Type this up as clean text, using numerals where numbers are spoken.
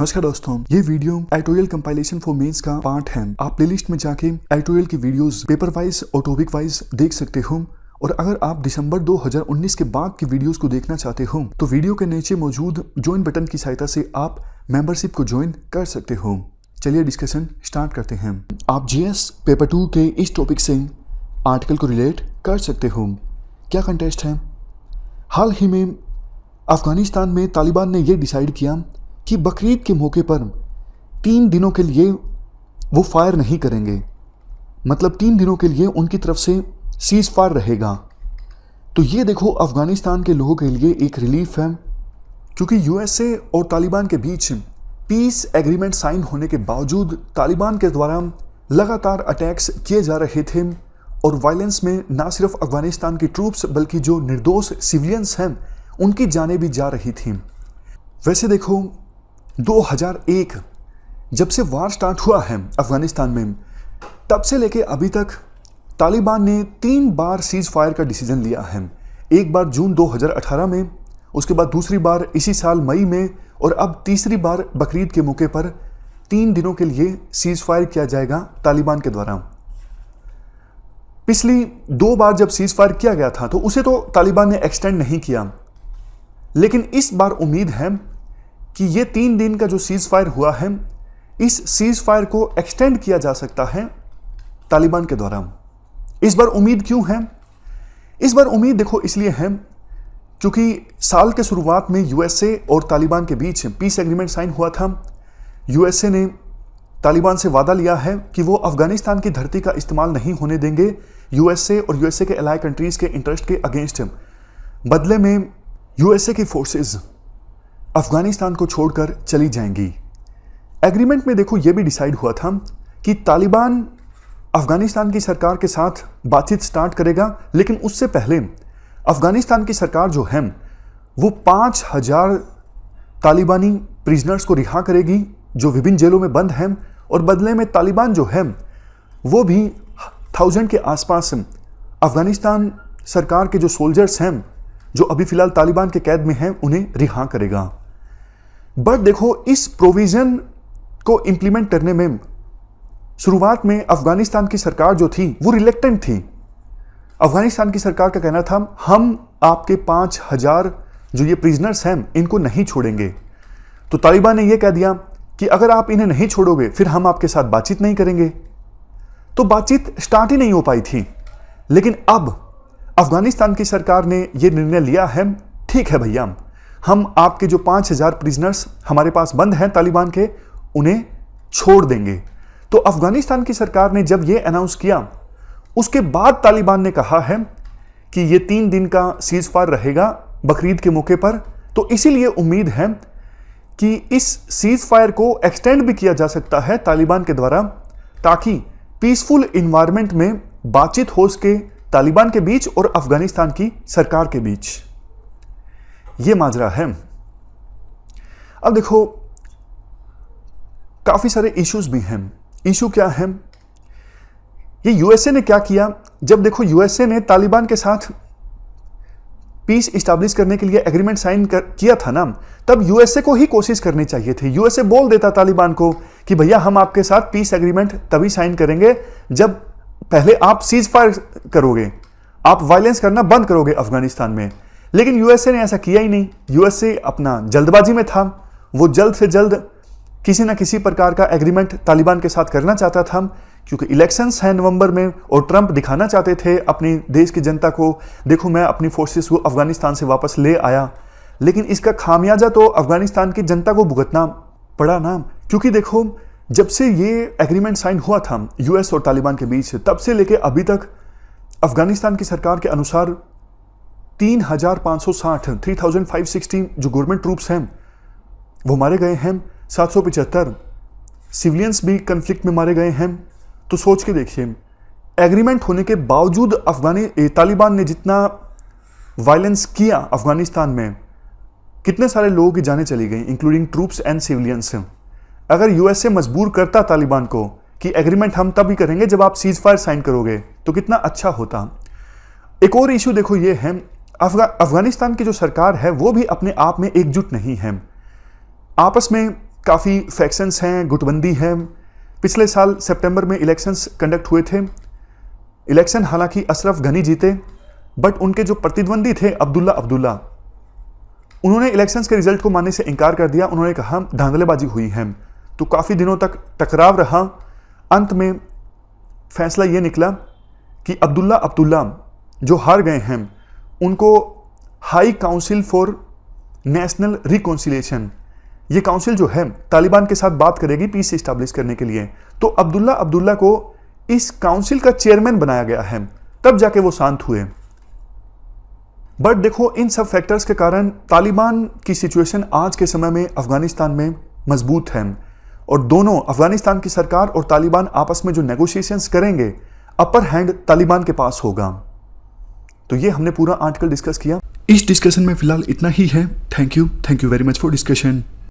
नमस्कार दोस्तों, ये video editorial compilation for mains का पार्ट है। आप प्लेलिस्ट में जाके एडिटोरियल की वीडियोस पेपर वाइज और टॉपिक वाइज देख सकते हो। और अगर आप दिसंबर 2019 के बाद की वीडियोस को देखना चाहते हो तो वीडियो के नीचे मौजूद ज्वाइन बटन की सहायता से आप मेंबरशिप को ज्वाइन कर सकते हो। चलिए डिस्कशन स्टार्ट करते हैं। आप जीएस पेपर 2 के इस टॉपिक से आर्टिकल को रिलेट कर सकते हो। क्या कंटेस्ट है? हाल ही में अफगानिस्तान में तालिबान ने यह डिसाइड किया कि बकरीद के मौके पर 3 दिनों के लिए वो फायर नहीं करेंगे। मतलब 3 दिनों के लिए उनकी तरफ से सीज फायर रहेगा। तो ये देखो अफगानिस्तान के लोगों के लिए एक रिलीफ है, क्योंकि यूएसए और तालिबान के बीच पीस एग्रीमेंट साइन होने के बावजूद तालिबान के द्वारा लगातार अटैक्स किए जा रहे थे और वायलेंस में ना सिर्फ अफगानिस्तान की ट्रूप्स बल्कि जो निर्दोष सिविलियंस हैं उनकी जानें भी जा रही थी। वैसे देखो 2001 जब से वार स्टार्ट हुआ है अफगानिस्तान में, तब से लेके अभी तक तालिबान ने 3 बार सीज फायर का डिसीजन लिया है। एक बार जून 2018 में, उसके बाद दूसरी बार इसी साल मई में, और अब तीसरी बार बकरीद के मौके पर 3 दिनों के लिए सीज फायर किया जाएगा तालिबान के द्वारा। पिछली 2 बार जब सीज फायर किया गया था तो उसे तो तालिबान ने एक्सटेंड नहीं किया, लेकिन इस बार उम्मीद है कि ये 3 दिन का जो सीज फायर हुआ है, इस सीज फायर को एक्सटेंड किया जा सकता है तालिबान के द्वारा। इस बार उम्मीद क्यों है? इस बार उम्मीद देखो इसलिए है क्योंकि साल के शुरुआत में यूएसए और तालिबान के बीच पीस एग्रीमेंट साइन हुआ था। यूएसए ने तालिबान से वादा लिया है कि वो अफगानिस्तान की धरती का इस्तेमाल नहीं होने देंगे यूएसए और यूएसए के एलाय कंट्रीज के इंटरेस्ट के अगेंस्ट। बदले में यूएसए की फोर्सेस अफगानिस्तान को छोड़कर चली जाएंगी। एग्रीमेंट में देखो यह भी डिसाइड हुआ था कि तालिबान अफगानिस्तान की सरकार के साथ बातचीत स्टार्ट करेगा, लेकिन उससे पहले अफगानिस्तान की सरकार जो है वो 5000 तालिबानी प्रिजनर्स को रिहा करेगी जो विभिन्न जेलों में बंद हैं, और बदले में तालिबान जो है वो भी 1000 के आसपास अफगानिस्तान सरकार के जो सोल्जर्स हैं जो अभी फिलहाल तालिबान के कैद में हैं उन्हें रिहा करेगा। बट देखो इस प्रोविजन को इंप्लीमेंट करने में शुरुआत में अफगानिस्तान की सरकार जो थी वो रिलेक्टेंट थी। अफगानिस्तान की सरकार का कहना था हम आपके 5000 जो ये प्रिजनर्स हैं इनको नहीं छोड़ेंगे। तो तालिबान ने यह कह दिया कि अगर आप इन्हें नहीं छोड़ोगे फिर हम आपके साथ बातचीत नहीं करेंगे। तो बातचीत स्टार्ट ही नहीं हो पाई थी। लेकिन अब अफगानिस्तान की सरकार ने यह निर्णय लिया है, ठीक है भैया, हम आपके जो 5000 प्रिजनर्स हमारे पास बंद हैं तालिबान के, उन्हें छोड़ देंगे। तो अफगानिस्तान की सरकार ने जब यह अनाउंस किया, उसके बाद तालिबान ने कहा है कि यह 3 दिन का सीज फायर रहेगा बकरीद के मौके पर। तो इसीलिए उम्मीद है कि इस सीज फायर को एक्सटेंड भी किया जा सकता है तालिबान के द्वारा, ताकि पीसफुल इन्वायरमेंट में बातचीत हो सके तालिबान के बीच और अफगानिस्तान की सरकार के बीच। यह माजरा है। अब देखो काफी सारे इश्यूज भी हैं। इशू क्या है? ये यूएसए ने क्या किया? जब देखो यूएसए ने तालिबान के साथ पीस इस्टेब्लिश करने के लिए एग्रीमेंट साइन किया था ना, तब यूएसए को ही कोशिश करनी चाहिए थी। यूएसए बोल देता तालिबान को कि भैया हम आपके साथ पीस एग्रीमेंट तभी साइन करेंगे जब पहले आप सीज फायर करोगे, आप वायलेंस करना बंद करोगे अफगानिस्तान में। लेकिन यूएसए ने ऐसा किया ही नहीं। यूएसए अपना जल्दबाजी में था। वो जल्द से जल्द किसी ना किसी प्रकार का एग्रीमेंट तालिबान के साथ करना चाहता था, क्योंकि इलेक्शंस हैं नवंबर में और ट्रंप दिखाना चाहते थे अपनी देश की जनता को, देखो मैं अपनी फोर्सेस को अफगानिस्तान से वापस ले आया। लेकिन इसका खामियाजा तो अफगानिस्तान की जनता को भुगतना पड़ा ना, क्योंकि देखो जब से ये एग्रीमेंट साइन हुआ था यूएस और तालिबान के बीच, तब से लेके अभी तक अफगानिस्तान की सरकार के अनुसार 3560 जो गवर्नमेंट ट्रूप्स हैं वो मारे गए हैं। 775 सिविलियंस भी कन्फ्लिक्ट में मारे गए हैं। तो सोच के देखिए, एग्रीमेंट होने के बावजूद तालिबान ने जितना वायलेंस किया अफगानिस्तान में, कितने सारे लोगों की जानें चली गई, इंक्लूडिंग ट्रूप्स एंड सिविलियंस। अगर यूएसए मजबूर करता तालिबान को कि एग्रीमेंट हम तब ही करेंगे जब आप सीज फायर साइन करोगे, तो कितना अच्छा होता। एक और इशू देखो ये है, अफगानिस्तान की जो सरकार है वो भी अपने आप में एकजुट नहीं है। आपस में काफ़ी फैक्शंस हैं, गुटबंदी है। पिछले साल सितंबर में इलेक्शंस कंडक्ट हुए थे। इलेक्शन हालांकि अशरफ गनी जीते, बट उनके जो प्रतिद्वंदी थे अब्दुल्ला, उन्होंने इलेक्शंस के रिजल्ट को मानने से इनकार कर दिया। उन्होंने कहा धांधलेबाजी हुई है। तो काफ़ी दिनों तक टकराव रहा। अंत में फैसला ये निकला कि अब्दुल्ला जो हार गए हैं, उनको high council for national reconciliation, ये काउंसिल जो है तालिबान के साथ बात करेगी पीस इस्टेब्लिश करने के लिए। तो अब्दुल्ला को इस काउंसिल का चेयरमैन बनाया गया है, तब जाके वो शांत हुए। बट देखो, इन सब फैक्टर्स के कारण तालिबान की सिचुएशन आज के समय में अफगानिस्तान में मजबूत है, और दोनों अफगानिस्तान की सरकार और तालिबान आपस में जो नेगोशिएशंस करेंगे, अपर हैंड तालिबान के पास होगा। तो ये हमने पूरा आर्टिकल डिस्कस किया। इस डिस्कशन में फिलहाल इतना ही है। Thank you very much for discussion.